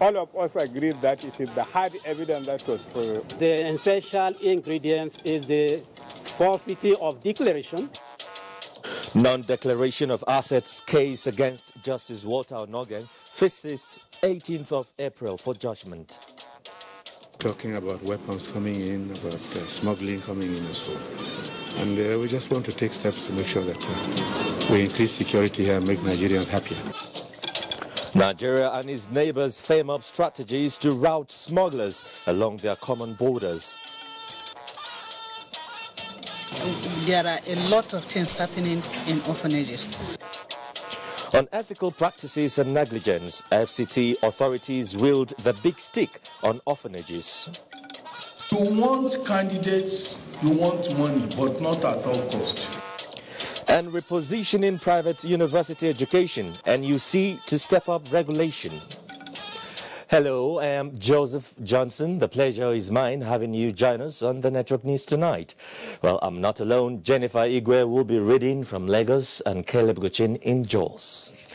All of us agreed that it is the hard evidence that was for the essential ingredients is the falsity of declaration. Non-declaration of assets case against Justice Walter Onnoghen faces 18th of April for judgment. Talking about weapons coming in, about smuggling coming in as well. And we just want to take steps to make sure that we increase security here and make Nigerians happier. Nigeria and its neighbors frame up strategies to rout smugglers along their common borders. There are a lot of things happening in orphanages. On ethical practices and negligence, FCT authorities wield the big stick on orphanages. You want candidates, you want money, but not at all cost. And repositioning private university education, NUC to step up regulation. Hello, I am Joseph Johnson. The pleasure is mine having you join us on the Network News tonight. Well, I'm not alone. Jennifer Igwe will be reading from Lagos and Caleb Gochin in Jos.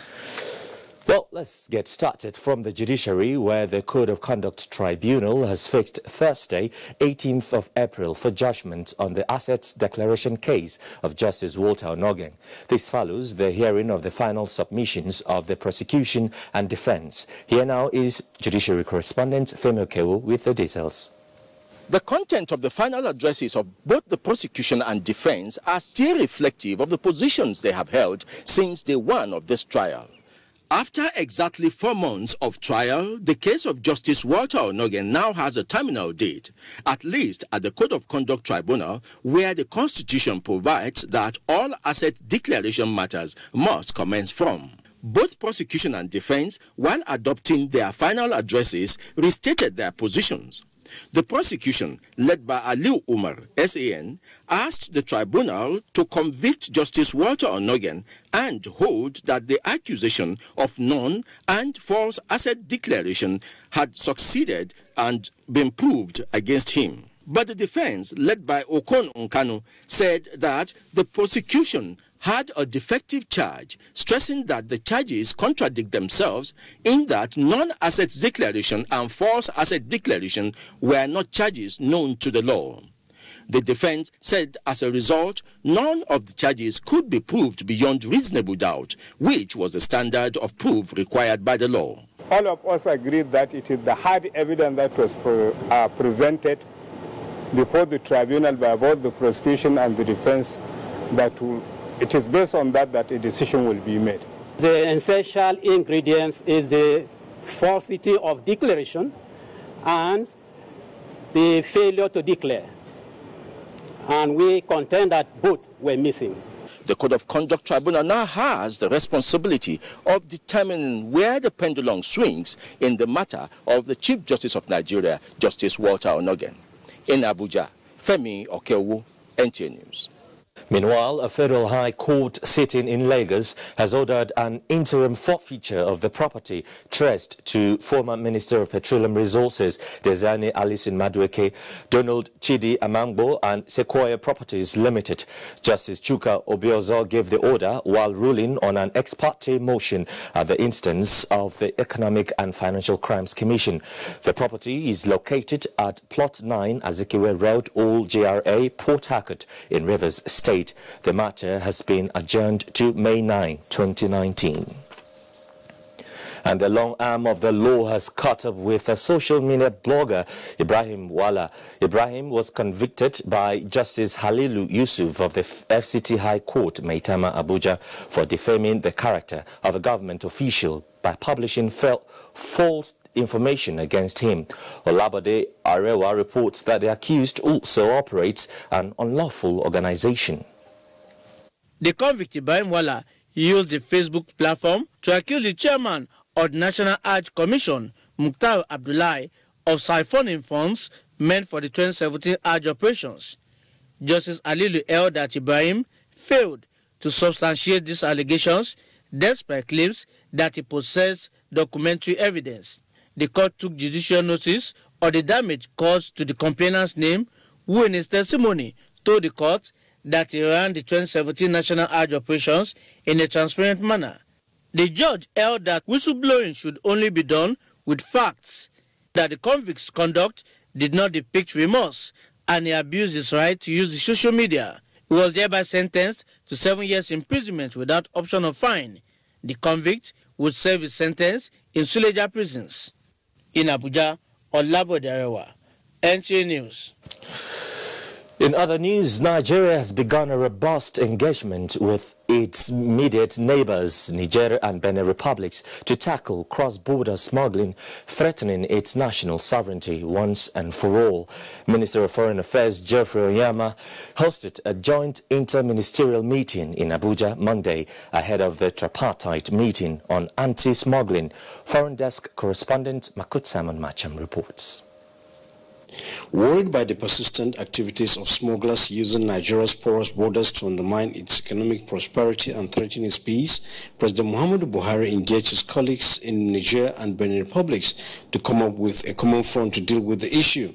Well, let's get started from the judiciary, where the Code of Conduct Tribunal has fixed Thursday, 18th of April, for judgment on the assets declaration case of Justice Walter Onnoghen. This follows the hearing of the final submissions of the prosecution and defense. Here now is judiciary correspondent Femi Okewo with the details. The content of the final addresses of both the prosecution and defense are still reflective of the positions they have held since day one of this trial. After exactly 4 months of trial, the case of Justice Walter Onnoghen now has a terminal date, at least at the Code of Conduct Tribunal, where the Constitution provides that all asset declaration matters must commence from. Both prosecution and defense, while adopting their final addresses, restated their positions. The prosecution, led by Aliu Umar, SAN, asked the tribunal to convict Justice Walter Onnoghen and hold that the accusation of non- and false asset declaration had succeeded and been proved against him. But the defense, led by Okon Nkanu, said that the prosecution had a defective charge, stressing that the charges contradict themselves in that non-asset declaration and false asset declaration were not charges known to the law. The defense said as a result, none of the charges could be proved beyond reasonable doubt, which was the standard of proof required by the law. All of us agreed that it is the hard evidence that was presented before the tribunal by both the prosecution and the defense that it is based on that a decision will be made. The essential ingredients is the falsity of declaration and the failure to declare. And we contend that both were missing. The Code of Conduct Tribunal now has the responsibility of determining where the pendulum swings in the matter of the Chief Justice of Nigeria, Justice Walter Onnoghen. In Abuja, Femi Okewo, NTA News. Meanwhile, a federal high court sitting in Lagos has ordered an interim forfeiture of the property traced to former Minister of Petroleum Resources Diezani Alison Madueke, Donald Chidi Amangbo and Sequoia Properties Limited. Justice Chuka Obiozo gave the order while ruling on an ex parte motion at the instance of the Economic and Financial Crimes Commission. The property is located at Plot 9 Azikiwe Road, Old GRA, Port Harcourt in Rivers State. The matter has been adjourned to May 9, 2019. And the long arm of the law has caught up with a social media blogger, Ibrahim Wala. Ibrahim was convicted by Justice Halilu Yusuf of the FCT High Court, Maitama, Abuja, for defaming the character of a government official by publishing false information against him. Olabode Arewa reports that the accused also operates an unlawful organization. The convict Ibrahim Wala used the Facebook platform to accuse the chairman of the National Hajj Commission, Mukhtar Abdullahi, of siphoning funds meant for the 2017 Hajj operations. Justice Alilu held that Ibrahim failed to substantiate these allegations despite claims that he possessed documentary evidence. The court took judicial notice of the damage caused to the complainant's name, who in his testimony told the court that he ran the 2017 National Hajj operations in a transparent manner. The judge held that whistleblowing should only be done with facts that the convict's conduct did not depict remorse and he abused his right to use the social media. He was thereby sentenced to 7 years imprisonment without option of fine. The convict would serve his sentence in Suleja prisons. In Abuja, Olabo Derewa, NTA News. In other news, Nigeria has begun a robust engagement with its immediate neighbors, Niger and Benin Republics, to tackle cross-border smuggling threatening its national sovereignty once and for all. Minister of Foreign Affairs Geoffrey Onyema hosted a joint inter-ministerial meeting in Abuja Monday ahead of the tripartite meeting on anti-smuggling. Foreign Desk correspondent Makut Simon Macham reports. Worried by the persistent activities of smugglers using Nigeria's porous borders to undermine its economic prosperity and threaten its peace, President Muhammadu Buhari engaged his colleagues in Niger and Benin Republics to come up with a common front to deal with the issue.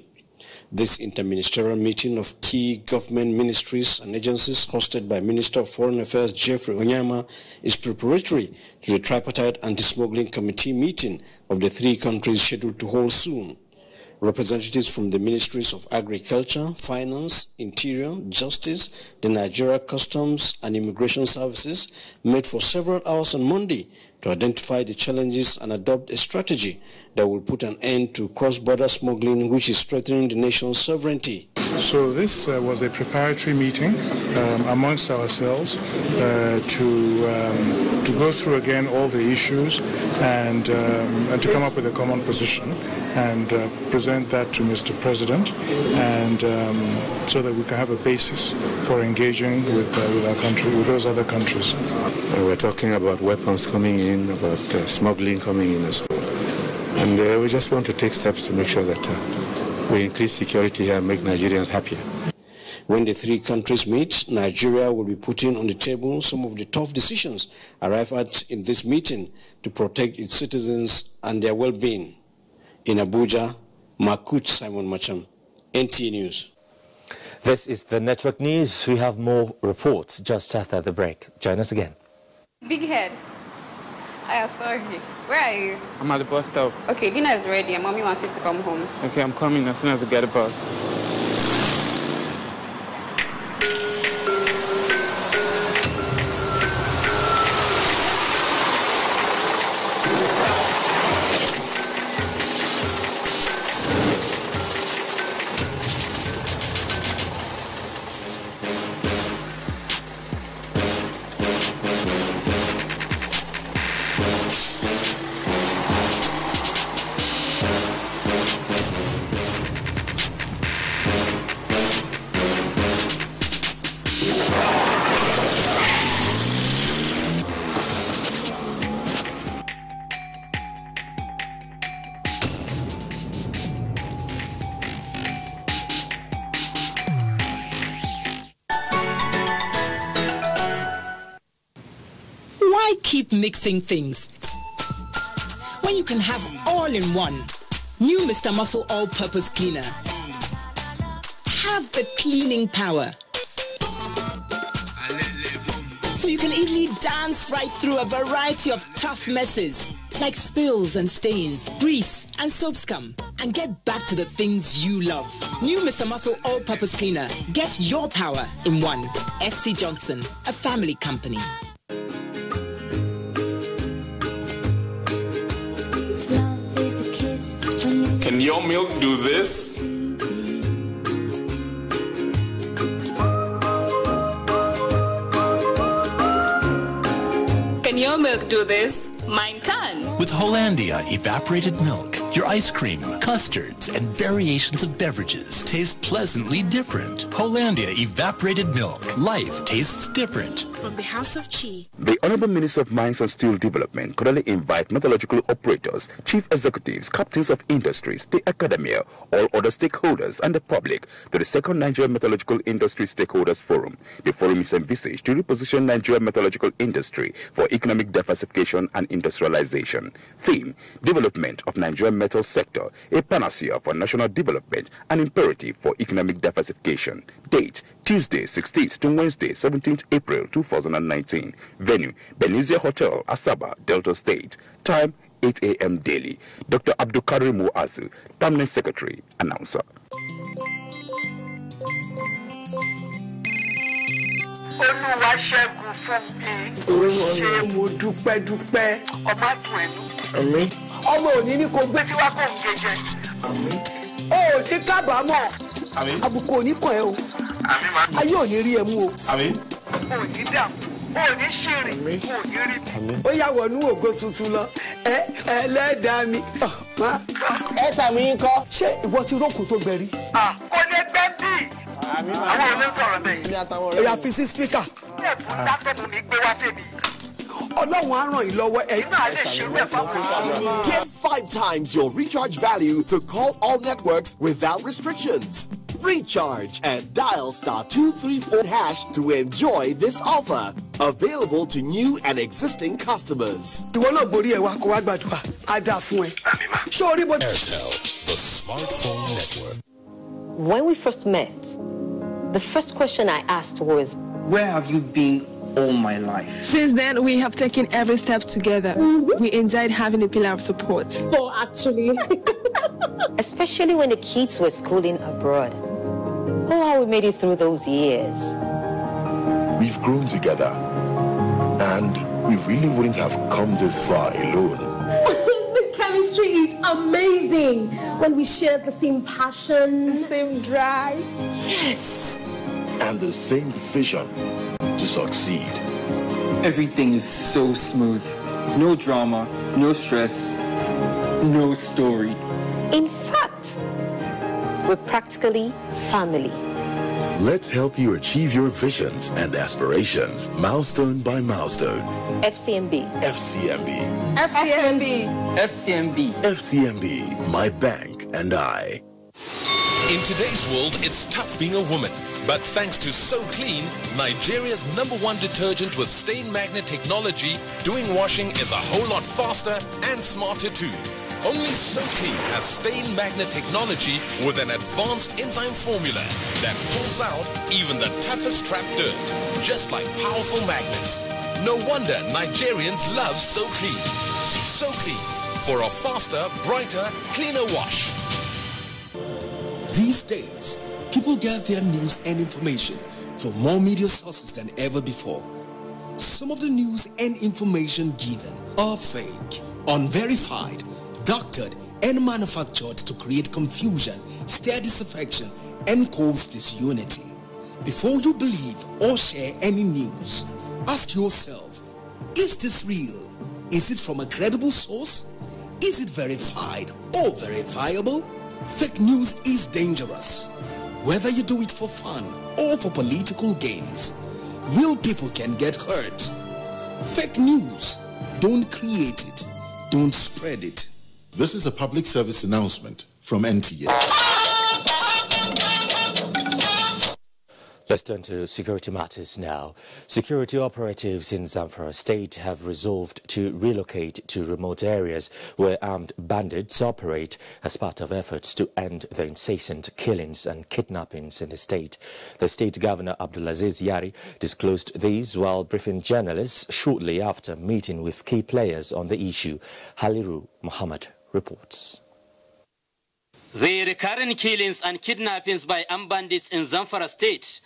This interministerial meeting of key government ministries and agencies hosted by Minister of Foreign Affairs Geoffrey Onyema is preparatory to the tripartite anti-smuggling committee meeting of the three countries scheduled to hold soon. Representatives from the Ministries of Agriculture, Finance, Interior, Justice, the Nigeria Customs and Immigration Services met for several hours on Monday to identify the challenges and adopt a strategy that will put an end to cross-border smuggling, which is threatening the nation's sovereignty. So this was a preparatory meeting amongst ourselves to go through again all the issues and to come up with a common position and present that to Mr. President, and so that we can have a basis for engaging with our country, with those other countries. We're talking about weapons coming in, about smuggling coming in as well. And we just want to take steps to make sure that we increase security here and make Nigerians happier. When the three countries meet, Nigeria will be putting on the table some of the tough decisions arrived at in this meeting to protect its citizens and their well-being. In Abuja, Makut Simon Macham, NTA News. This is the Network News. We have more reports just after the break. Join us again. Big head. I saw you. Where are you? I'm at the bus stop. Okay, dinner is ready and mommy wants you to come home. Okay, I'm coming as soon as I get a bus. Keep mixing things when you can have all in one. New Mr. Muscle All-Purpose Cleaner. Have the cleaning power, so you can easily dance right through a variety of tough messes like spills and stains, grease and soap scum, and get back to the things you love. New Mr. Muscle All-Purpose Cleaner. Get your power in one. SC Johnson, a family company. Can your milk do this? Can your milk do this? Mine can. With Hollandia evaporated milk, your ice cream, custards, and variations of beverages taste pleasantly different. Hollandia evaporated milk. Life tastes different. From the House of Chi. The Honorable Minister of Mines and Steel Development cordially invite metallurgical operators, chief executives, captains of industries, the academia, all other stakeholders, and the public to the second Nigeria Metallurgical Industry Stakeholders Forum. The forum is envisaged to reposition Nigeria metallurgical industry for economic diversification and industrialization. Theme: Development of Nigerian metal sector, a panacea for national development and imperative for economic diversification. Date: Tuesday 16th to Wednesday 17th April 2019. Venue: Benizia Hotel, Asaba, Delta State. Time: 8 a.m. daily. Dr. Abdulkarim Muazu, Permanent Secretary, announcer. Ọmọ òní ní kò gbé tí wá kò ń gẹ̀jẹ̀. Ó ní kábàámọ̀. Àbùkù òní kàn ẹ́ o. Ayé òní rí ẹ mú o. Òní dàmú, òní ṣìrìn, òní rí mi. Ó yà wọnú ògo tuntun lọ. Ẹlẹ́dàá mi. Ẹ tàmí ń kọ́. Ṣé ìwọ ti rókun tó gbẹ̀rí? Kò lè gbẹ́ bí. Àwọn ò ní sọ̀rọ̀ bẹ́ẹ̀. Ó yá fi sí spíkà. Ẹ̀bùn látọ̀dún mi gbé wá tèmi. Get 5 times your recharge value to call all networks without restrictions. Recharge and dial *234# to enjoy this offer. Available to new and existing customers. Airtel, the smartphone network. When we first met, the first question I asked was, where have you been all my life? Since then, we have taken every step together. We enjoyed having a pillar of support. So actually, especially when the kids were schooling abroad. Oh, how we made it through those years. We've grown together, and we really wouldn't have come this far alone. The chemistry is amazing. When we share the same passion, the same drive. Yes. And the same vision to succeed. Everything is so smooth. No drama, no stress, no story. In fact, we're practically family. Let's help you achieve your visions and aspirations, milestone by milestone. FCMB. FCMB. FCMB. FCMB. FCMB, my bank and I. In today's world, it's tough being a woman. But thanks to So Clean, Nigeria's #1 detergent with stain magnet technology, doing washing is a whole lot faster and smarter too. Only So Clean has stain magnet technology with an advanced enzyme formula that pulls out even the toughest trapped dirt, just like powerful magnets. No wonder Nigerians love So Clean. So Clean, for a faster, brighter, cleaner wash. These days, people get their news and information from more media sources than ever before. Some of the news and information given are fake, unverified, doctored, and manufactured to create confusion, stir disaffection, and cause disunity. Before you believe or share any news, ask yourself, is this real? Is it from a credible source? Is it verified or verifiable? Fake news is dangerous. Whether you do it for fun or for political gains, real people can get hurt. Fake news, don't create it, don't spread it. This is a public service announcement from NTA. Let's turn to security matters now. Security operatives in Zamfara State have resolved to relocate to remote areas where armed bandits operate as part of efforts to end the incessant killings and kidnappings in the state. The state governor Abdulaziz Yari disclosed these while briefing journalists shortly after meeting with key players on the issue. Haliru Muhammad reports. The recurrent killings and kidnappings by armed bandits in Zamfara State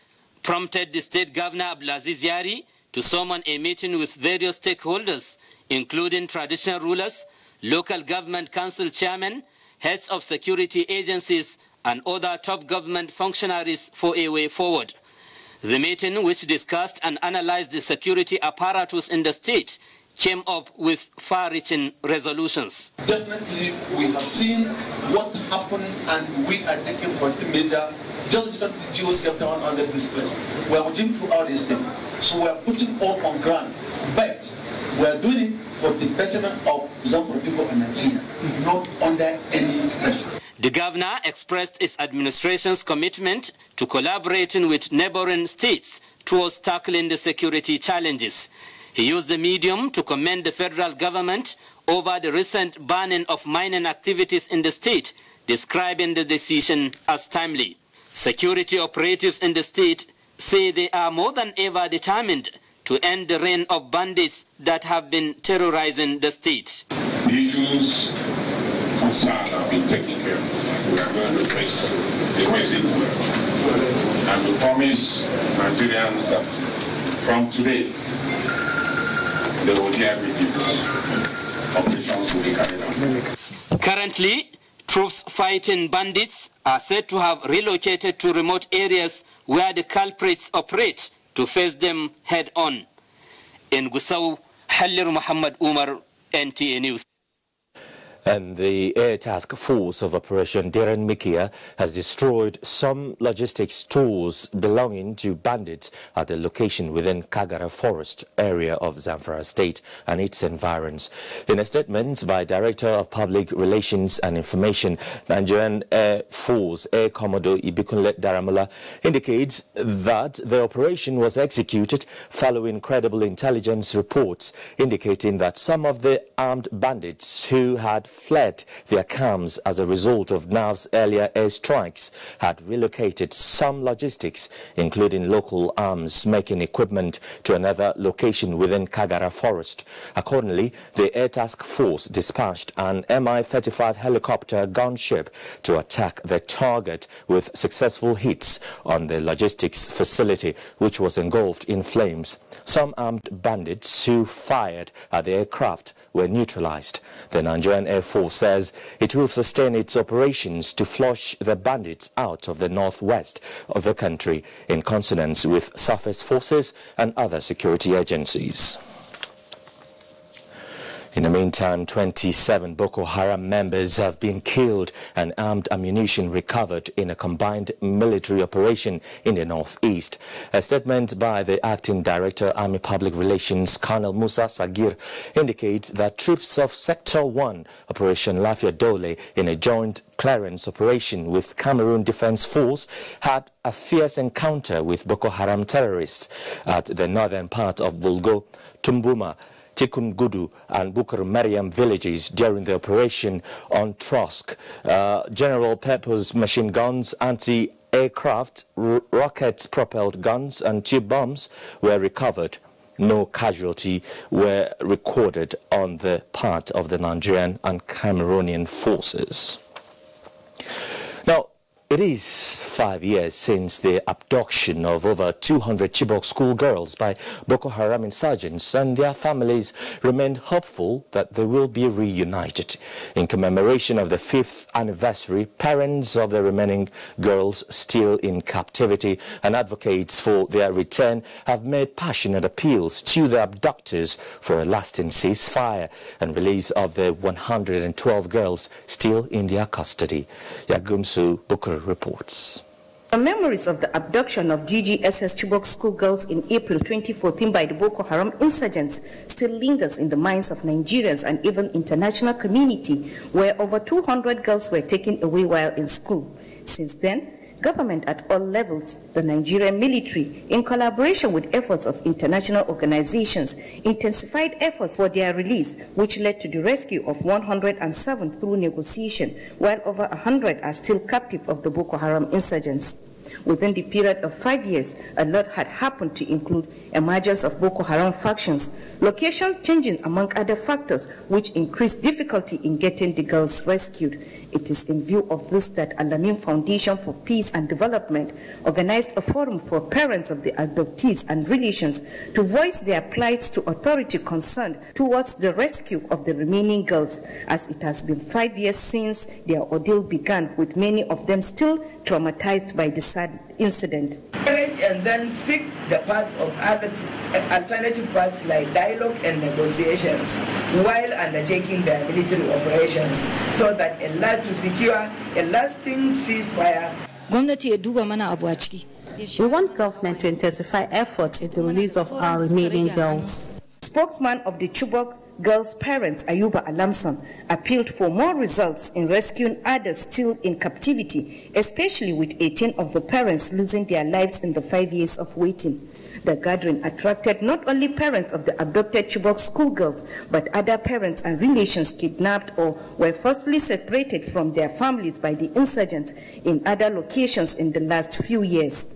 prompted the state governor Abdulaziz Yari to summon a meeting with various stakeholders, including traditional rulers, local government council chairmen, heads of security agencies, and other top government functionaries for a way forward. The meeting, which discussed and analyzed the security apparatus in the state, came up with far-reaching resolutions. Definitely, we have seen what happened and we are taking measure. Just recently, GOC after 100 displaced. We are watching throughout the state. So we are putting all on ground. But we are doing it for the betterment of Zamfara people in Nigeria, not under any pressure. The governor expressed his administration's commitment to collaborating with neighboring states towards tackling the security challenges. He used the medium to commend the federal government over the recent banning of mining activities in the state, describing the decision as timely. Security operatives in the state say they are more than ever determined to end the reign of bandits that have been terrorizing the state. The issue those concerns have been taken care of. We are going to face it well. And we promise Nigerians that from today, they will hear good news. Operations will be carried out. Currently, troops fighting bandits are said to have relocated to remote areas where the culprits operate to face them head-on. In Gusau, Halir Muhammad Umar, NTA News. And the Air Task Force of Operation Diran Mikia has destroyed some logistics stores belonging to bandits at a location within Kagara Forest area of Zamfara State and its environs. In a statement by Director of Public Relations and Information, Nigerian Air Force Air Commodore Ibikunle Daramula indicates that the operation was executed following credible intelligence reports indicating that some of the armed bandits who had fled their camps as a result of NAV's earlier airstrikes had relocated some logistics, including local arms making equipment, to another location within Kagara Forest. Accordingly, the Air Task Force dispatched an Mi-35 helicopter gunship to attack the target with successful hits on the logistics facility, which was engulfed in flames. Some armed bandits who fired at the aircraft were neutralized. The Nigerian Air Force says it will sustain its operations to flush the bandits out of the northwest of the country in consonance with surface forces and other security agencies. In the meantime, 27 Boko Haram members have been killed and armed ammunition recovered in a combined military operation in the northeast. A statement by the Acting Director, Army Public Relations, Colonel Musa Sagir, indicates that troops of Sector 1, Operation Lafia Dole, in a joint clearance operation with Cameroon Defense Force, had a fierce encounter with Boko Haram terrorists at the northern part of Bulgo, Tumbuma, Tikungudu and Bukar Mariam villages during the operation on Trosk. General purpose machine guns, anti-aircraft, rocket-propelled guns and tube bombs were recovered. No casualty were recorded on the part of the Nigerian and Cameroonian forces. Now, it is 5 years since the abduction of over 200 Chibok schoolgirls by Boko Haram insurgents, and their families remain hopeful that they will be reunited. In commemoration of the 5th anniversary, parents of the remaining girls still in captivity and advocates for their return have made passionate appeals to the abductors for a lasting ceasefire and release of the 112 girls still in their custody. Yagumsu Bukar reports. The memories of the abduction of GGSS Chibok schoolgirls in April 2014 by the Boko Haram insurgents still lingers in the minds of Nigerians and even international community, where over 200 girls were taken away while in school. Since then, government at all levels, the Nigerian military, in collaboration with efforts of international organizations, intensified efforts for their release, which led to the rescue of 107 through negotiation, while over 100 are still captive of the Boko Haram insurgents. Within the period of 5 years, a lot had happened, to include emergence of Boko Haram factions, location changing among other factors, which increased difficulty in getting the girls rescued. It is in view of this that Alamin Foundation for Peace and Development organized a forum for parents of the abductees and relations to voice their plights to authority concerned towards the rescue of the remaining girls, as it has been 5 years since their ordeal began, with many of them still traumatized by the sad incident. And then seek the paths of other alternative paths like dialogue and negotiations while undertaking their military operations, so that to secure a lasting ceasefire. We want government to intensify efforts in the release of our remaining girls. Spokesman of the Chibok girls' parents, Ayuba Alamson, appealed for more results in rescuing others still in captivity, especially with 18 of the parents losing their lives in the 5 years of waiting. The gathering attracted not only parents of the abducted Chibok schoolgirls, but other parents and relations kidnapped or were forcibly separated from their families by the insurgents in other locations in the last few years.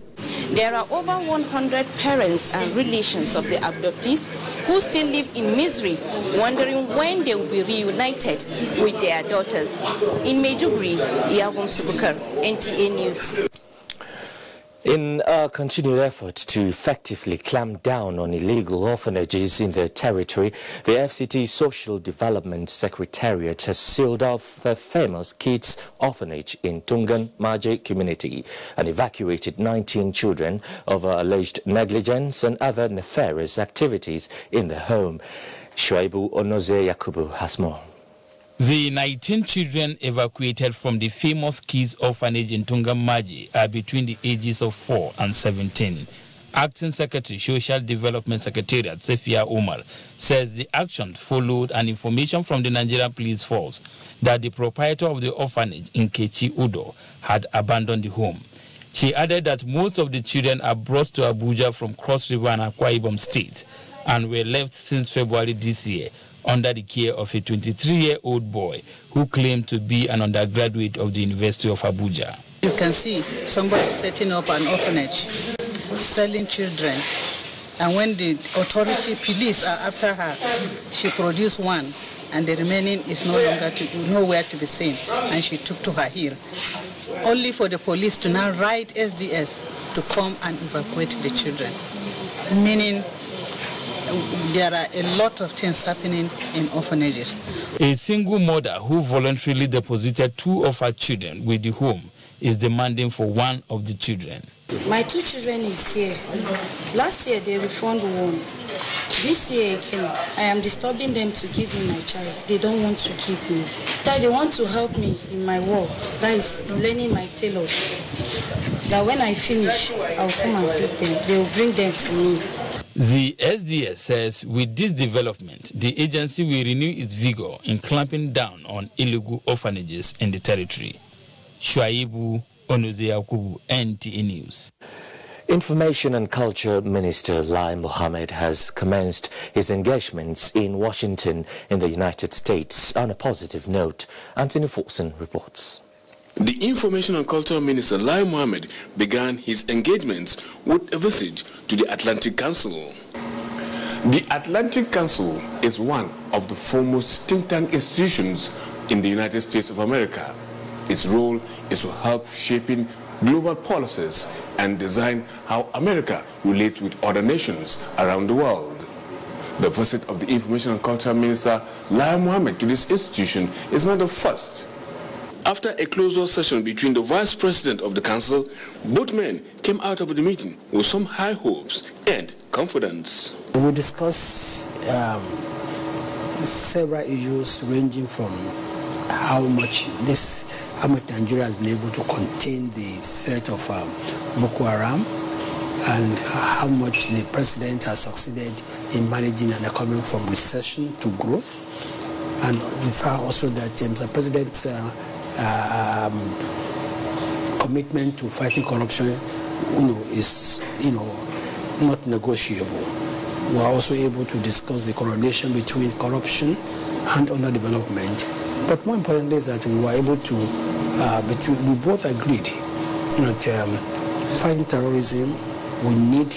There are over 100 parents and relations of the abductees who still live in misery, wondering when they will be reunited with their daughters. In Maiduguri, Iyawum Subukar, NTA News. In a continued effort to effectively clamp down on illegal orphanages in the territory, the FCT Social Development Secretariat has sealed off the famous Kids Orphanage in Tungan Maje community and evacuated 19 children over alleged negligence and other nefarious activities in the home. Shuaibu Onoze Yakubu has more. The 19 children evacuated from the famous Kids Orphanage in Tungan Maje are between the ages of 4 and 17. Acting Secretary, Social Development Secretariat, Sefia Umar, says the action followed an information from the Nigerian Police Force that the proprietor of the orphanage, Nkechi Udo, had abandoned the home. She added that most of the children are brought to Abuja from Cross River and Akwa Ibom State and were left since February this year under the care of a 23-year-old boy who claimed to be an undergraduate of the University of Abuja. You can see somebody setting up an orphanage, selling children, and when the authority, police are after her, she produced one, and the remaining is nowhere to be seen, and she took to her heel, only for the police to now write SDS to come and evacuate the children, meaning there are a lot of things happening in orphanages. A single mother who voluntarily deposited 2 of her children with the home is demanding for one of the children. My 2 children is here. Last year they reformed 1. This year again, I am disturbing them to give me my child. They don't want to give me. They want to help me in my work, that is learning my tailor. That when I finish, I'll come and pick them. They will bring them for me. The SDS says with this development, the agency will renew its vigor in clamping down on illegal orphanages in the territory. Shuaibu Onoze Yakubu, NTA News. Information and Culture Minister Lai Mohammed has commenced his engagements in Washington in the United States on a positive note. Anthony Forson reports. The Information and Culture Minister Lai Mohammed began his engagements with a visit to the Atlantic Council. The Atlantic Council is one of the foremost think tank institutions in the United States of America. Its role is to help shaping global policies and design how America relates with other nations around the world. The visit of the Information and Culture Minister Lai Mohammed to this institution is not the first. After a closed-door session between the Vice President of the Council, both men came out of the meeting with some high hopes and confidence. We discussed several issues ranging from how much Nigeria has been able to contain the threat of Boko Haram and how much the President has succeeded in managing an economy from recession to growth, and the fact also that Mr. President's commitment to fighting corruption, is, not negotiable. We are also able to discuss the correlation between corruption and underdevelopment. But more importantly is that we were able to, we both agreed that fighting terrorism, we need,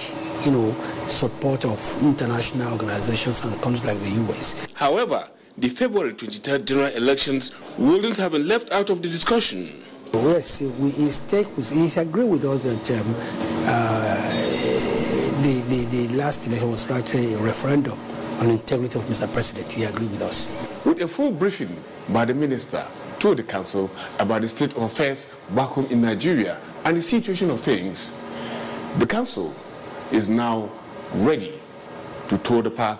support of international organizations and countries like the US. However, the February 23rd general elections wouldn't have been left out of the discussion. Yes, he agreed with us that the last election was actually a referendum on the integrity of Mr. President. He agreed with us. With a full briefing by the minister to the council about the state of affairs back home in Nigeria and the situation of things, the council is now ready to tour the path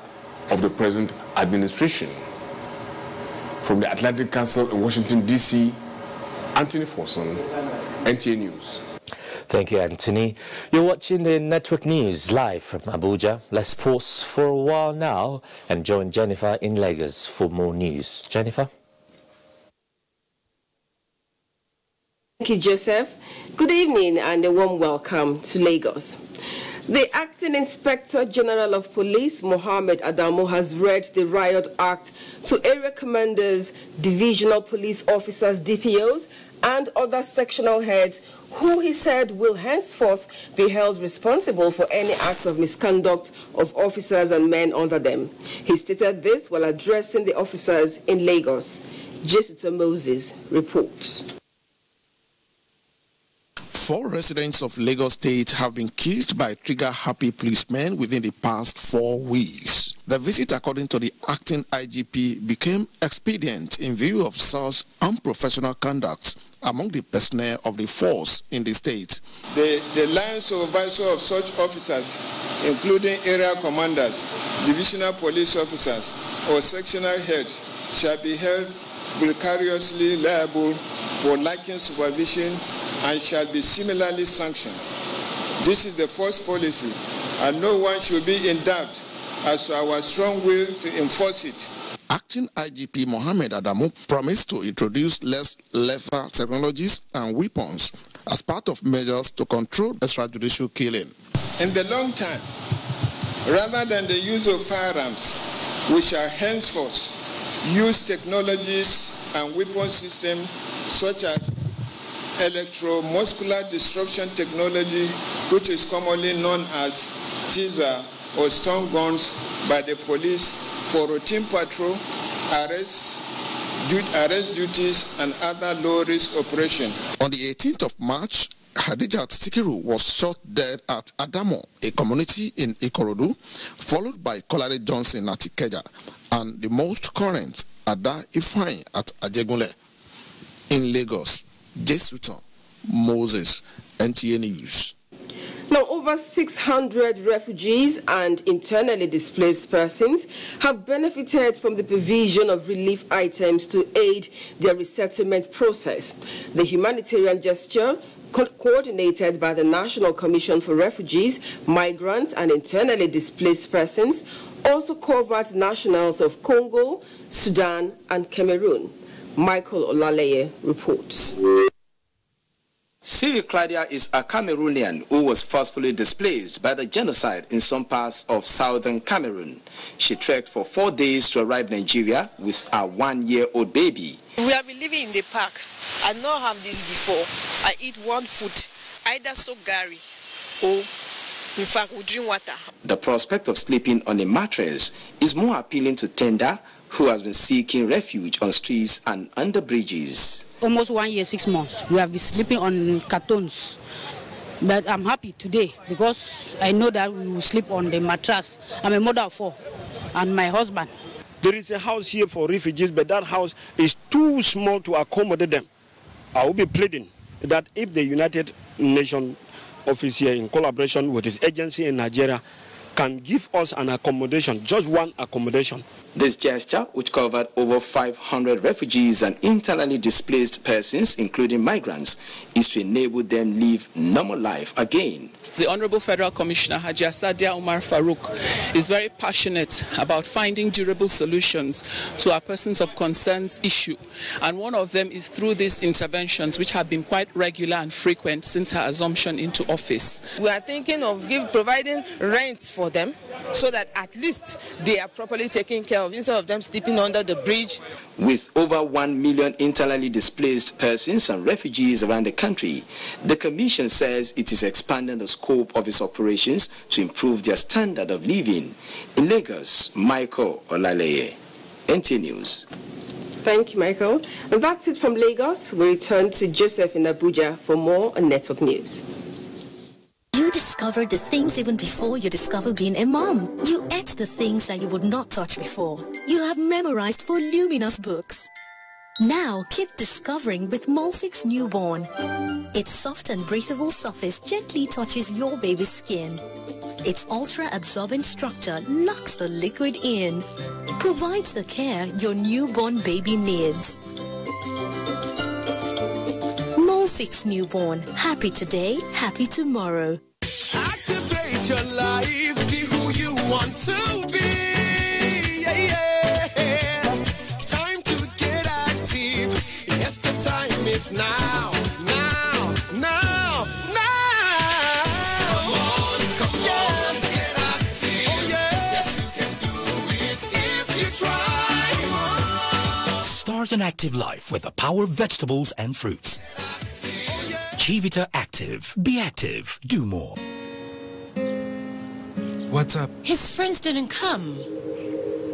of the present administration. From the Atlantic Council in Washington, D.C., Anthony Forson, NTA News. Thank you, Anthony. You're watching the Network News live from Abuja. Let's pause for a while now and join Jennifer in Lagos for more news. Jennifer? Thank you, Joseph. Good evening and a warm welcome to Lagos. The Acting Inspector General of Police, Mohammed Adamu, has read the Riot Act to area commanders, divisional police officers, DPOs, and other sectional heads who he said will henceforth be held responsible for any act of misconduct of officers and men under them. He stated this while addressing the officers in Lagos. Jesuto Moses reports. 4 residents of Lagos State have been killed by trigger-happy policemen within the past 4 weeks. The visit, according to the acting IGP, became expedient in view of such unprofessional conduct among the personnel of the force in the state. The line supervisor of such officers, including area commanders, divisional police officers, or sectional heads, shall be held vicariously liable for lacking supervision and shall be similarly sanctioned. This is the first policy, and no one should be in doubt as to our strong will to enforce it. Acting IGP Mohammed Adamu promised to introduce less lethal technologies and weapons as part of measures to control extrajudicial killing. In the long term, rather than the use of firearms, we shall henceforth use technologies and weapon systems such as electromuscular disruption technology, which is commonly known as teaser or stun guns, by the police for routine patrol, arrest duties, and other low-risk operations. On the 18th of March, Hadijat Sikiru was shot dead at Adamo, a community in Ikorodu, followed by Kolade Johnson at Ikeja, and the most current, Ada Ifeanyi at Ajegunle. In Lagos, Jesuto Moses, NTA News. Now, over 600 refugees and internally displaced persons have benefited from the provision of relief items to aid their resettlement process. The humanitarian gesture, coordinated by the National Commission for Refugees, Migrants and Internally Displaced Persons, also covered nationals of Congo, Sudan, and Cameroon. Michael Olaleye reports. Sylvie Claudia is a Cameroonian who was forcefully displaced by the genocide in some parts of southern Cameroon. She trekked for 4 days to arrive in Nigeria with a 1-year-old baby. We have been living in the park. I not have this before. I eat one food, either soak gari or, in fact, we drink water. The prospect of sleeping on a mattress is more appealing to Tenda, who has been seeking refuge on streets and under bridges. Almost 1 year, 6 months. We have been sleeping on cartons. But I'm happy today because I know that we will sleep on the mattress. I'm a mother of 4 and my husband. There is a house here for refugees, but that house is too small to accommodate them. I will be pleading that if the United Nations office here, in collaboration with its agency in Nigeria, can give us an accommodation, just one accommodation. This gesture, which covered over 500 refugees and internally displaced persons, including migrants, is to enable them live normal life again. The Honorable Federal Commissioner Haji Sadia Umar Farouk is very passionate about finding durable solutions to our persons of concerns issue. And one of them is through these interventions, which have been quite regular and frequent since her assumption into office. We are thinking of providing rent for them so that at least they are properly taken care of instead of them sleeping under the bridge. With over 1 million internally displaced persons and refugees around the country, the Commission says it is expanding the scope of its operations to improve their standard of living. In Lagos, Michael Olaleye, NTA News. Thank you, Michael. And that's it from Lagos. We return to Joseph in Abuja for more on Network News. You discovered the things even before you discovered being a mom. You ate the things that you would not touch before. You have memorized voluminous books. Now keep discovering with Molfix Newborn. Its soft and breathable surface gently touches your baby's skin. Its ultra-absorbent structure locks the liquid in. Provides the care your newborn baby needs. Molfix Newborn. Happy today, happy tomorrow. Activate your life, be who you want to be. Yeah, yeah. Time to get active. Yes, the time is now. Now, now, now. Come on, come on. Yeah. an active life with the power of vegetables and fruits. Chivita Active. Be active. Do more. What's up? His friends didn't come.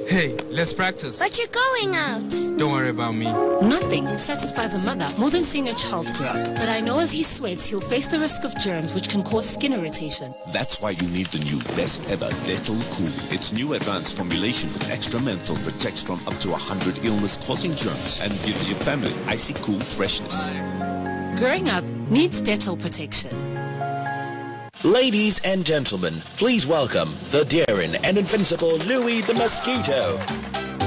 Hey, let's practice. But you're going out. Don't worry about me. Nothing satisfies a mother more than seeing a child grow up. But I know as he sweats, he'll face the risk of germs which can cause skin irritation. That's why you need the new best ever Dettol Cool. Its new advanced formulation with extra menthol protects from up to 100 illness-causing germs and gives your family icy cool freshness. Growing up needs Dettol protection. Ladies and gentlemen, please welcome the daring and invincible Louis the Mosquito.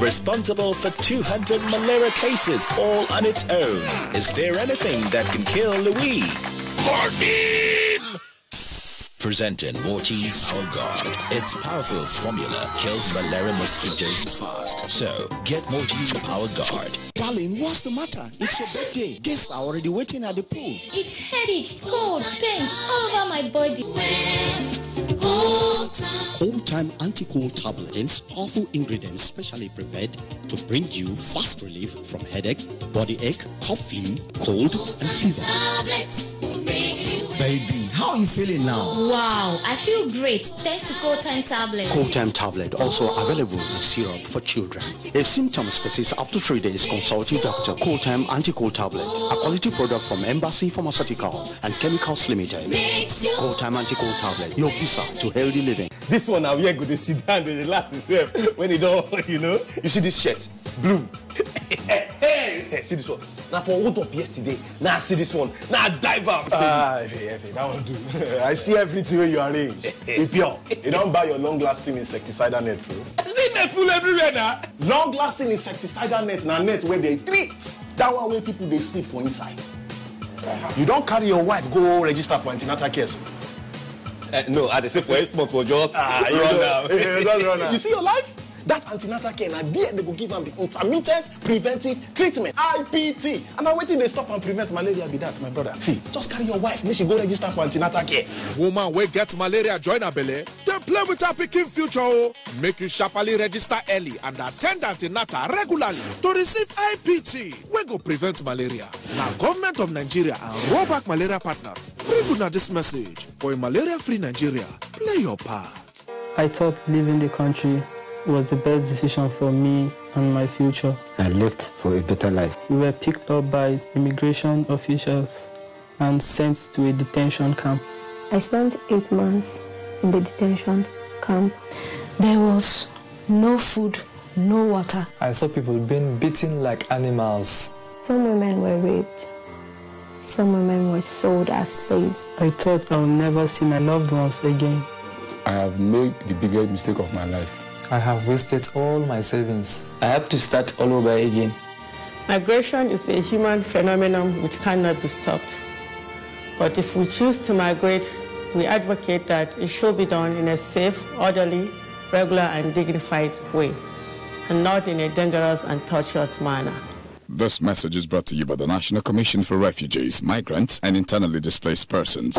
Responsible for 200 malaria cases all on its own. Is there anything that can kill Louis? Morphine! Presenting Mortise Power Guard. Its powerful formula kills malaria mosquitoes fast. So, get Mortise Power Guard. Darling, what's the matter? It's your birthday. Guests are already waiting at the pool. It's headache, cold, pains all over my body. Cold Time Anti-Cold Tablet contains powerful ingredients specially prepared to bring you fast relief from headache, body ache, cough, flu, cold, and fever. Baby, how are you feeling now? Wow, I feel great thanks to Cold Time Tablet. Cold Time Tablet also available in syrup for children. If symptoms persist after 3 days, consult your doctor. Cold Time Anti-Cold Tablet, a quality product from Embassy Pharmaceutical and Chemicals Limited. Cold Time Anti-Cold Tablet, your visa to healthy living. This one now, we are going to sit down and relax himself when he don't, you know. You see this shirt, blue. Hey, see this one. Now for hold up yesterday. Now see this one. Now dive up. That one do. I see everything where you arrange. Pure. You don't buy your long-lasting insecticidal net, so. See net full everywhere now. Long-lasting insecticidal net, now net where they treat. That one where people they sleep for inside. You don't carry your wife go register for antenatal care, so. No, I say for 8 months, we'll just run now. You see your life? That antenatal care, now there they go give them the intermittent preventive treatment, IPT. And now waiting they stop and prevent malaria be that, my brother. See, just carry your wife, then she go register for antenatal care. Woman will get malaria, join her belly. Then play with her picking future. Make you sharply register early and attend antenatal regularly to receive IPT. We go prevent malaria. Now, Government of Nigeria and Rollback Malaria Partner bring you this message. For a malaria-free Nigeria, play your part. I thought leaving the country was the best decision for me and my future. I left for a better life. We were picked up by immigration officials and sent to a detention camp. I spent 8 months in the detention camp. There was no food, no water. I saw people being beaten like animals. Some women were raped. Some women were sold as slaves. I thought I would never see my loved ones again. I have made the biggest mistake of my life. I have wasted all my savings. I have to start all over again. Migration is a human phenomenon which cannot be stopped. But if we choose to migrate, we advocate that it should be done in a safe, orderly, regular and dignified way, and not in a dangerous and tortuous manner. This message is brought to you by the National Commission for Refugees, Migrants and Internally Displaced Persons.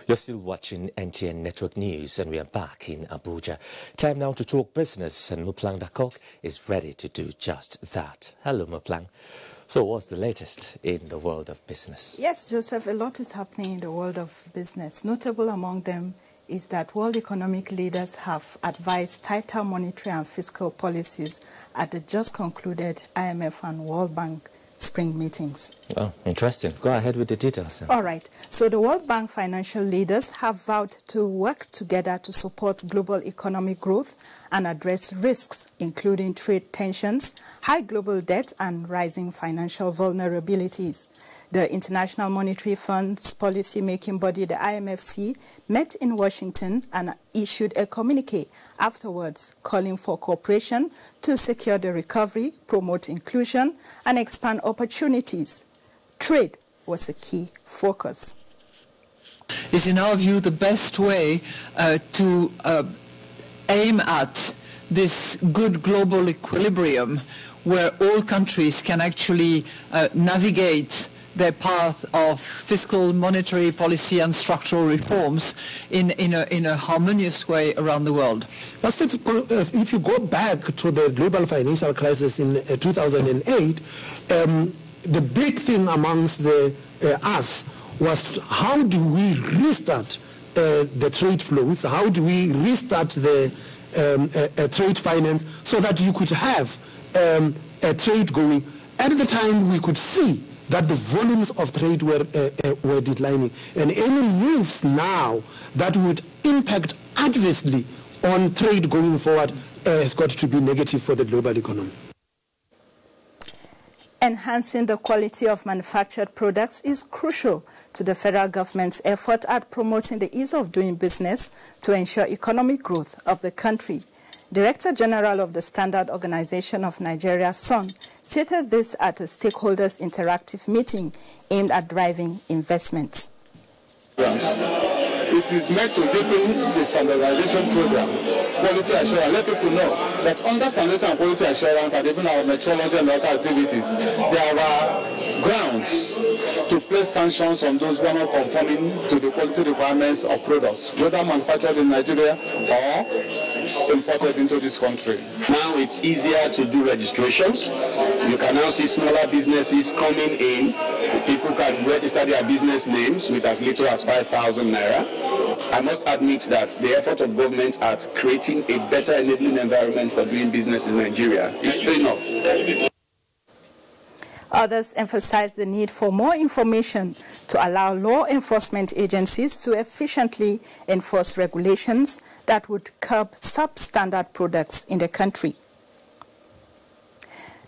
You're still watching NTN Network News, and we are back in Abuja. Time now to talk business, and Muplang Dakok is ready to do just that. Hello, Muplang. So what's the latest in the world of business? Yes, Joseph, a lot is happening in the world of business. Notable among them is that world economic leaders have advised tighter monetary and fiscal policies at the just concluded IMF and World Bank spring meetings. Oh, interesting. Go ahead with the details. All right. So the World Bank financial leaders have vowed to work together to support global economic growth and address risks, including trade tensions, high global debt, and rising financial vulnerabilities. The International Monetary Fund's policy-making body, the IMFC, met in Washington and issued a communique afterwards calling for cooperation to secure the recovery, promote inclusion, and expand opportunities. Trade was a key focus. Is, in our view, the best way to aim at this good global equilibrium where all countries can actually navigate their path of fiscal, monetary policy and structural reforms in a harmonious way around the world. But if you go back to the global financial crisis in 2008, the big thing amongst us was how do we restart the trade flows, how do we restart the trade finance so that you could have a trade going. At the time we could see that the volumes of trade were declining, and any moves now that would impact adversely on trade going forward has got to be negative for the global economy. Enhancing the quality of manufactured products is crucial to the federal government's effort at promoting the ease of doing business to ensure economic growth of the country. Director General of the Standard Organization of Nigeria, SON, stated this at a stakeholders interactive meeting aimed at driving investments. It is meant to deepen the standardization program, quality assurance, let people know that under standardization and quality assurance and even our metrology and local activities, there are grounds to place sanctions on those who are not conforming to the quality requirements of products, whether manufactured in Nigeria or imported into this country. Now it's easier to do registrations. You can now see smaller businesses coming in. People can register their business names with as little as 5,000 naira. I must admit that the effort of government at creating a better enabling environment for doing business in Nigeria is paying off. Others emphasize the need for more information to allow law enforcement agencies to efficiently enforce regulations that would curb substandard products in the country.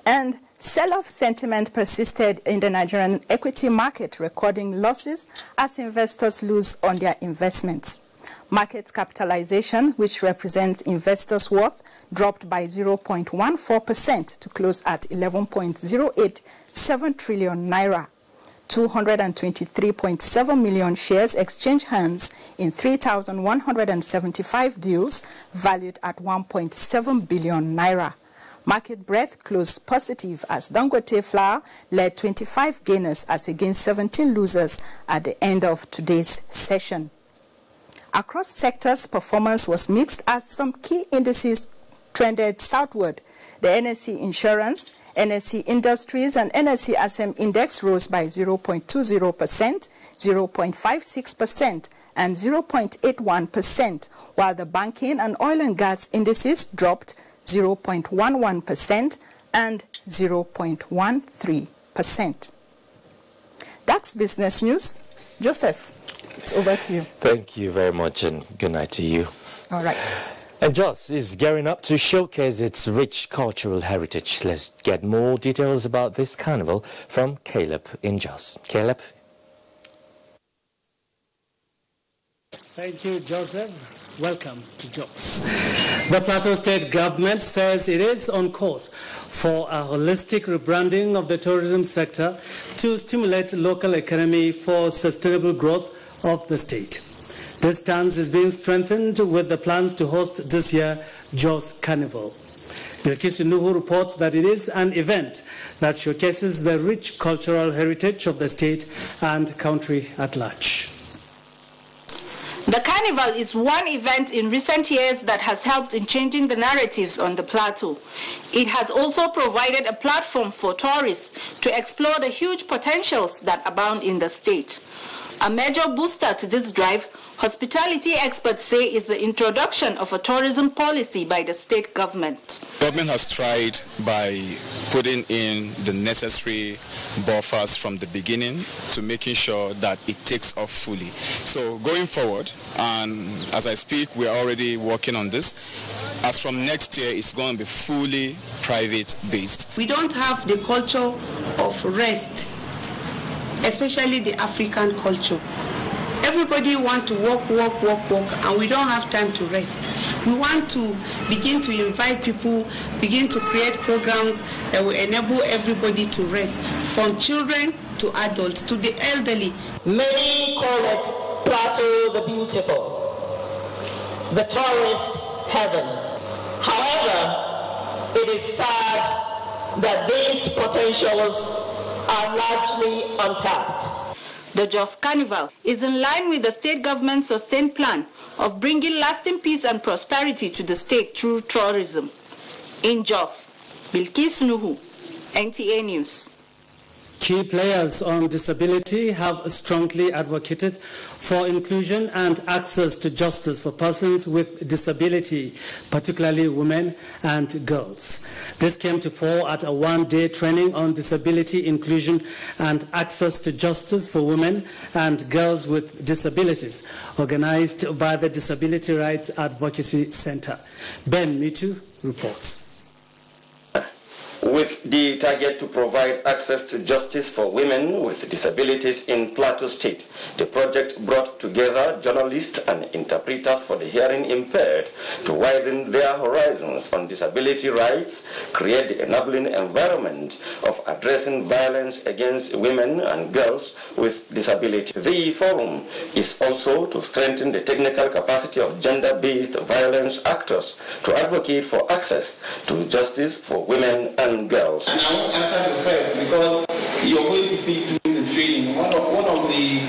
And sell-off sentiment persisted in the Nigerian equity market, recording losses as investors lose on their investments. Market capitalization, which represents investors' worth, dropped by 0.14% to close at 11.087 trillion naira. 223.7 million shares exchanged hands in 3,175 deals valued at 1.7 billion naira. Market breadth closed positive as Dangote Flour led 25 gainers as against 17 losers at the end of today's session. Across sectors, performance was mixed as some key indices trended southward. The NSE Insurance, NSE Industries and NSE ASEM Index rose by 0.20%, 0.56% and 0.81%, while the banking and oil and gas indices dropped 0.11% and 0.13%. That's business news. Joseph, it's over to you. Thank you very much and good night to you. All right. And Jos is gearing up to showcase its rich cultural heritage. Let's get more details about this carnival from Caleb in Jos. Caleb? Thank you, Joseph. Welcome to Jos. The Plateau State government says it is on course for a holistic rebranding of the tourism sector to stimulate local economy for sustainable growth of the state. This stance is being strengthened with the plans to host this year Jos Carnival. Bilkisu Nuhu reports that it is an event that showcases the rich cultural heritage of the state and country at large. The carnival is one event in recent years that has helped in changing the narratives on the plateau. It has also provided a platform for tourists to explore the huge potentials that abound in the state. A major booster to this drive, hospitality experts say, is the introduction of a tourism policy by the state government. Government has tried by putting in the necessary buffers from the beginning to making sure that it takes off fully. So going forward, and as I speak, we are already working on this. As from next year, it's going to be fully private based. We don't have the culture of rest, especially the African culture. Everybody wants to work, and we don't have time to rest. We want to begin to invite people, begin to create programs that will enable everybody to rest, from children to adults to the elderly. Many call it Plateau the Beautiful, the tourist heaven. However, it is sad that these potentials are largely untapped. The Jos Carnival is in line with the state government's sustained plan of bringing lasting peace and prosperity to the state through tourism. In Jos, Bilkis Nuhu, NTA News. Key players on disability have strongly advocated for inclusion and access to justice for persons with disability, particularly women and girls. This came to fore at a one-day training on disability inclusion and access to justice for women and girls with disabilities, organized by the Disability Rights Advocacy Center. Ben Mitu reports. With the target to provide access to justice for women with disabilities in Plateau State, the project brought together journalists and interpreters for the hearing impaired to widen their horizons on disability rights, create the enabling environment of addressing violence against women and girls with disability. The forum is also to strengthen the technical capacity of gender-based violence actors to advocate for access to justice for women and girls. And I want to answer the first because you're going to see during the training, one of the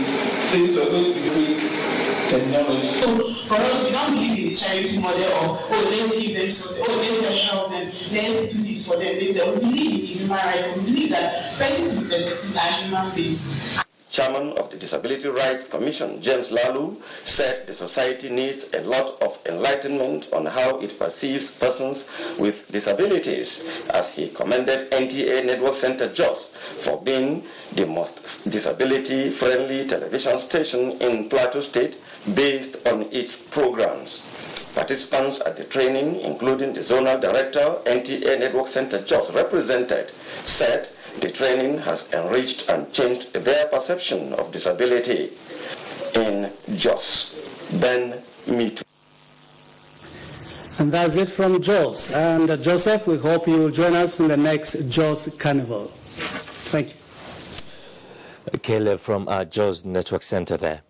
things we're going to be doing technology. So for us, we don't believe in the charity model of, let's give them something, let's help them, let's do this for them. We believe in human rights. We believe that persons with disabilities are human beings. Chairman of the Disability Rights Commission, James Lalu, said the society needs a lot of enlightenment on how it perceives persons with disabilities, as he commended NTA Network Center Jos for being the most disability-friendly television station in Plateau State based on its programs. Participants at the training, including the Zonal Director, NTA Network Center Jos represented, said the training has enriched and changed their perception of disability. In Jos, Ben Mitu. And that's it from Jos. And Joseph, we hope you will join us in the next Jos Carnival. Thank you. Caleb from our Jos Network Center there.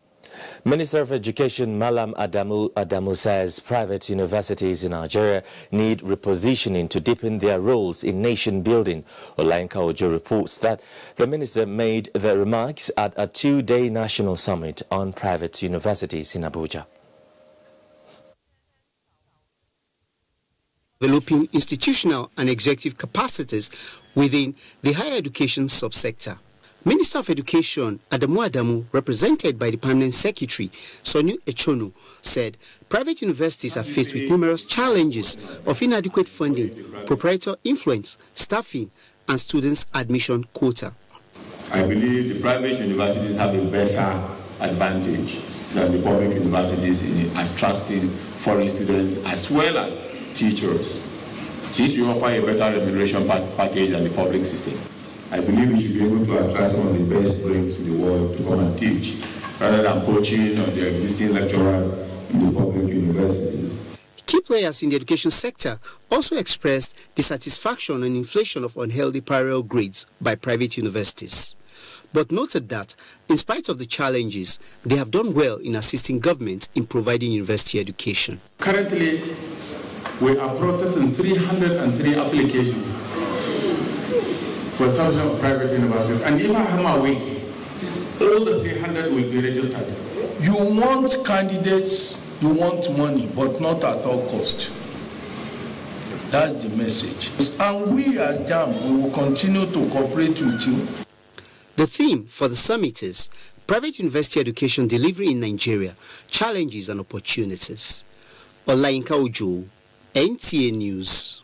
Minister of Education Malam Adamu says private universities in Nigeria need repositioning to deepen their roles in nation building. Olainka Ojo reports that the minister made the remarks at a two-day national summit on private universities in Abuja. Developing institutional and executive capacities within the higher education subsector. Minister of Education Adamu Adamu, represented by the Permanent Secretary Sonu Echono, said private universities are faced with numerous challenges of inadequate funding, proprietor influence, staffing, and students' admission quota. I believe the private universities have a better advantage than the public universities in attracting foreign students as well as teachers, since we offer a better remuneration package than the public system. I believe we should be able to attract some of the best brains in the world to come and teach, rather than poaching on the existing lecturers in the public universities. Key players in the education sector also expressed dissatisfaction and inflation of unhealthy parallel grades by private universities, but noted that, in spite of the challenges, they have done well in assisting government in providing university education. Currently, we are processing 303 applications for establishment of private universities, and if I hammer away, all the 300 will be registered. You want candidates, you want money, but not at all cost. That's the message. And we as JAM, we will continue to cooperate with you. The theme for the summit is Private University Education Delivery in Nigeria, Challenges and Opportunities. Olainka Ojo, NTA News.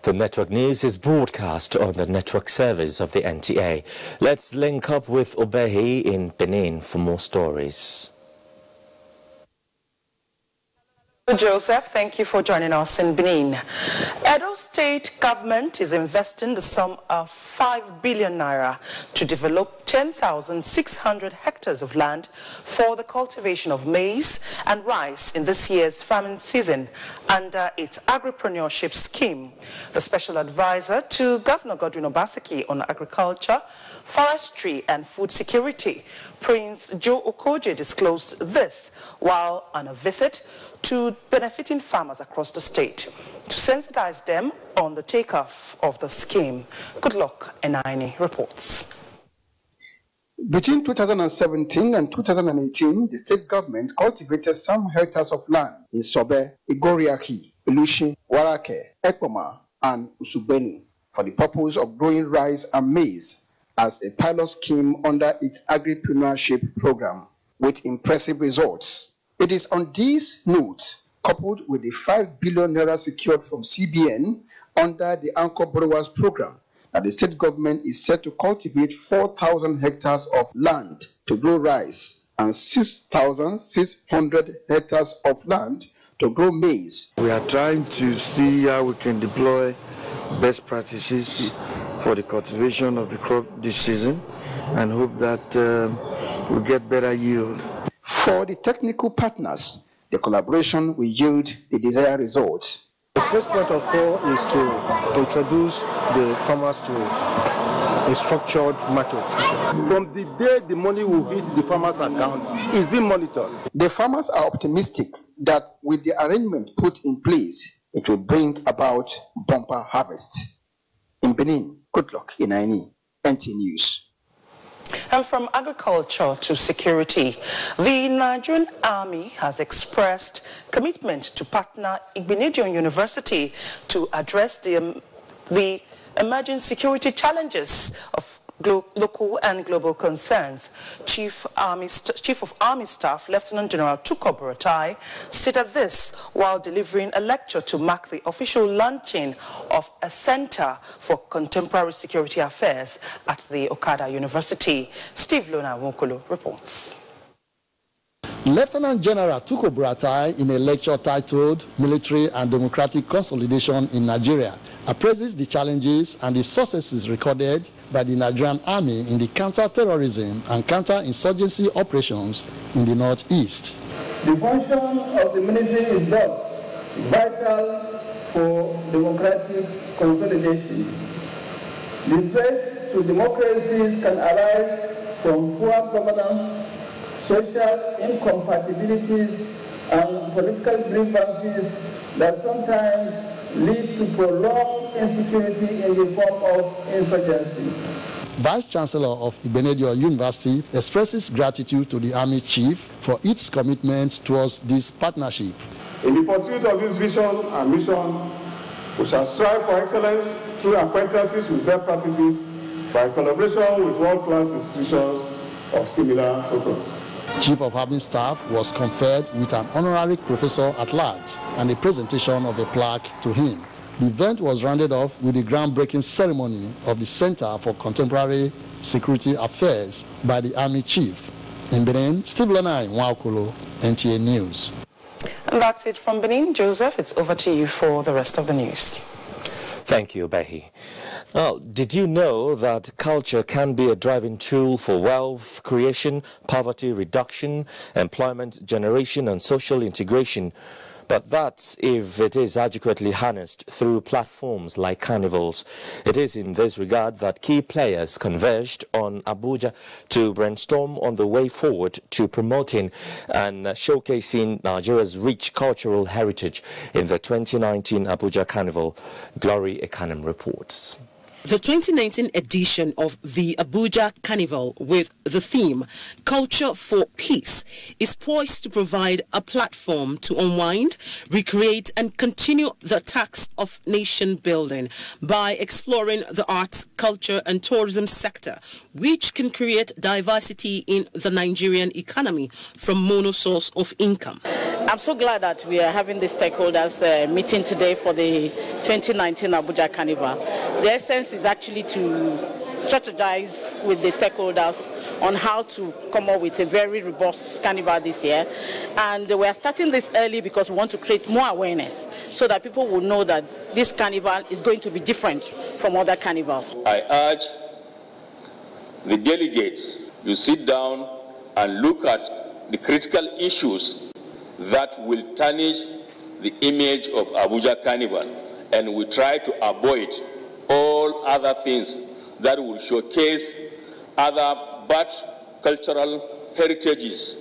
The network news is broadcast on the network service of the NTA. Let's link up with Obehi in Benin for more stories. Joseph, thank you for joining us in Benin. Edo State government is investing the sum of 5 billion naira to develop 10,600 hectares of land for the cultivation of maize and rice in this year's farming season under its agripreneurship scheme. The special advisor to Governor Godwin Obaseki on agriculture, forestry and food security, Prince Joe Okoje, disclosed this while on a visit to benefiting farmers across the state to sensitize them on the takeoff of the scheme. Good luck, Enaini reports. Between 2017 and 2018, the state government cultivated some hectares of land in Sobe, Igoriaki, Ilushin, Warake, Ekpoma, and Usubenu for the purpose of growing rice and maize as a pilot scheme under its agripreneurship program, with impressive results. It is on these notes, coupled with the 5 billion naira secured from CBN under the Anchor Borrowers program, that the state government is set to cultivate 4,000 hectares of land to grow rice and 6,600 hectares of land to grow maize. We are trying to see how we can deploy best practices for the cultivation of the crop this season and hope that we'll get better yield. For the technical partners, the collaboration will yield the desired results. The first point of call is to introduce the farmers to a structured market. From the day the money will hit the farmers' account, it's being monitored. The farmers are optimistic that with the arrangement put in place, it will bring about bumper harvest. In Benin, good luck in Aini, NT News. And from agriculture to security, the Nigerian Army has expressed commitment to partner Igbinedion University to address the emerging security challenges of local and global concerns. Chief of Army Staff Lieutenant General Tukur Buratai stated this while delivering a lecture to mark the official launching of a Center for Contemporary Security Affairs at the Okada University. Steve Lona Wokolo reports. Lieutenant General Tukur Buratai, in a lecture titled Military and Democratic Consolidation in Nigeria, appraises the challenges and the successes recorded by the Nigerian Army in the counter-terrorism and counter-insurgency operations in the Northeast. The function of the military is thus vital for democratic consolidation. The threats to democracies can arise from poor governance, social incompatibilities, and political grievances that sometimes lead to prolonged insecurity in the form of insurgency. Vice Chancellor of Igbinedion University expresses gratitude to the Army Chief for its commitment towards this partnership. In the pursuit of this vision and mission, we shall strive for excellence through acquaintances with best practices by collaboration with world-class institutions of similar focus. Chief of Army Staff was conferred with an honorary professor at large and a presentation of a plaque to him. The event was rounded off with the groundbreaking ceremony of the Center for Contemporary Security Affairs by the Army Chief. In Benin, Steve Lanai, Nwaokolo, NTA News. And that's it from Benin. Joseph, it's over to you for the rest of the news. Thank you, Behi. Well, did you know that culture can be a driving tool for wealth creation, poverty reduction, employment generation, and social integration? But that's if it is adequately harnessed through platforms like carnivals. It is in this regard that key players converged on Abuja to brainstorm on the way forward to promoting and showcasing Nigeria's rich cultural heritage in the 2019 Abuja Carnival. Glory Ekanem reports. The 2019 edition of the Abuja Carnival, with the theme Culture for Peace, is poised to provide a platform to unwind, recreate and continue the task of nation building by exploring the arts, culture and tourism sector, which can create diversity in the Nigerian economy from mono-source of income. I'm so glad that we are having the stakeholders meeting today for the 2019 Abuja Carnival. The essence is actually to strategize with the stakeholders on how to come up with a very robust carnival this year. And we are starting this early because we want to create more awareness so that people will know that this carnival is going to be different from other carnivals. I urge the delegates to sit down and look at the critical issues that will tarnish the image of Abuja Carnival, and we try to avoid all other things that will showcase other bad cultural heritages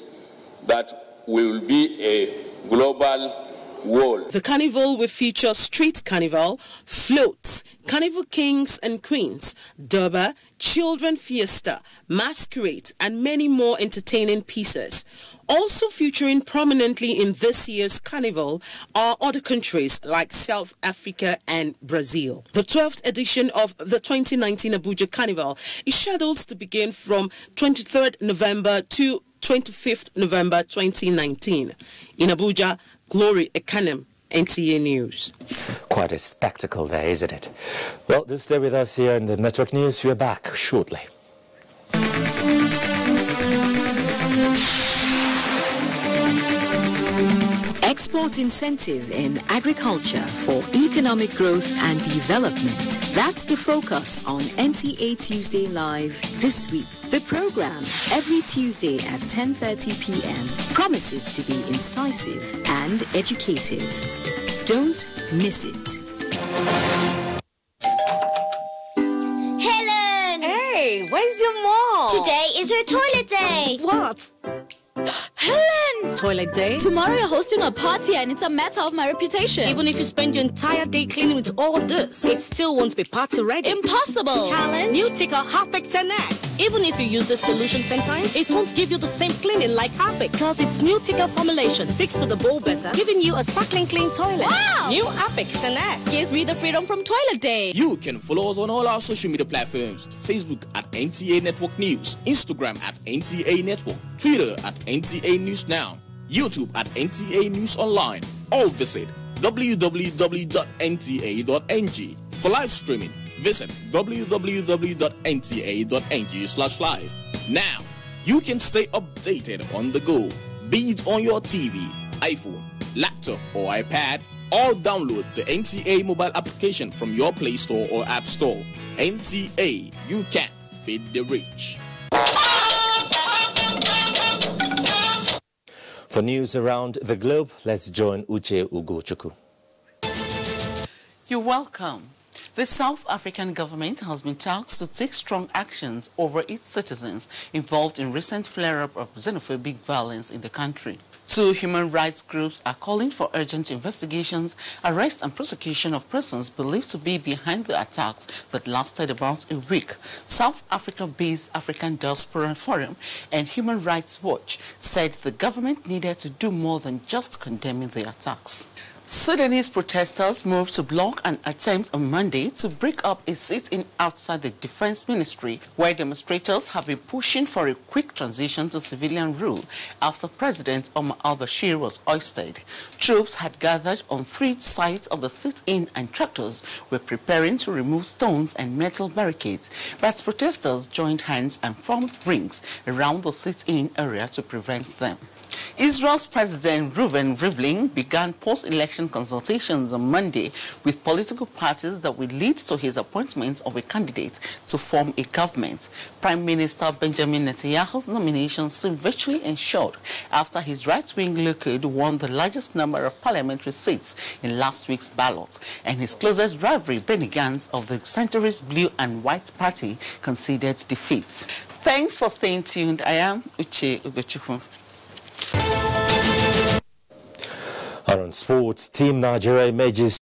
that will be a global world. The carnival will feature street carnival, floats, carnival kings and queens, durbar, children fiesta, masquerade, and many more entertaining pieces. Also featuring prominently in this year's carnival are other countries like South Africa and Brazil. The 12th edition of the 2019 Abuja Carnival is scheduled to begin from 23rd November to 25th November 2019. In Abuja, Glory Ekanem, NTA News. Quite a spectacle there, isn't it? Well, do stay with us here in the Network News. We're back shortly. Export incentive in agriculture for economic growth and development. That's the focus on NTA Tuesday Live this week. The program, every Tuesday at 10:30 p.m., promises to be incisive and educative. Don't miss it. Helen! Hey, where's your mom? Today is her toilet day. What? Helen! Toilet day? Tomorrow you're hosting a party and it's a matter of my reputation. Even if you spend your entire day cleaning with all this, it still won't be party ready. Impossible! Challenge? New Ticker Harpic 10X. Even if you use the solution 10 times, it won't give you the same cleaning like Harpic because its new Ticker formulation sticks to the bowl better, giving you a sparkling clean toilet. Wow! New Harpic 10X gives me the freedom from toilet day. You can follow us on all our social media platforms: Facebook at NTA Network News, Instagram at NTA Network, Twitter at NTA News Now, YouTube at NTA News Online, or visit www.nta.ng. For live streaming, visit www.nta.ng/live. Now, you can stay updated on the go, be it on your TV, iPhone, laptop, or iPad, or download the NTA mobile application from your Play Store or App Store. NTA, you can beat the rich. For news around the globe, let's join Uche Ugochukwu. You're welcome. The South African government has been tasked to take strong actions over its citizens involved in recent flare-up of xenophobic violence in the country. Two human rights groups are calling for urgent investigations, arrest and prosecution of persons believed to be behind the attacks that lasted about a week. South Africa-based African Diaspora Forum and Human Rights Watch said the government needed to do more than just condemning the attacks. Sudanese protesters moved to block an attempt on Monday to break up a sit-in outside the Defense Ministry, where demonstrators have been pushing for a quick transition to civilian rule after President Omar al-Bashir was ousted. Troops had gathered on 3 sides of the sit-in and tractors were preparing to remove stones and metal barricades, but protesters joined hands and formed rings around the sit-in area to prevent them. Israel's President Reuven Rivlin began post-election consultations on Monday with political parties that will lead to his appointment of a candidate to form a government. Prime Minister Benjamin Netanyahu's nomination seemed virtually ensured after his right-wing Likud won the largest number of parliamentary seats in last week's ballot, and his closest rival Benny Gantz of the centrist Blue and White Party conceded defeat. Thanks for staying tuned. I am Uche Ugochukwu. On sports, Team Nigeria emerges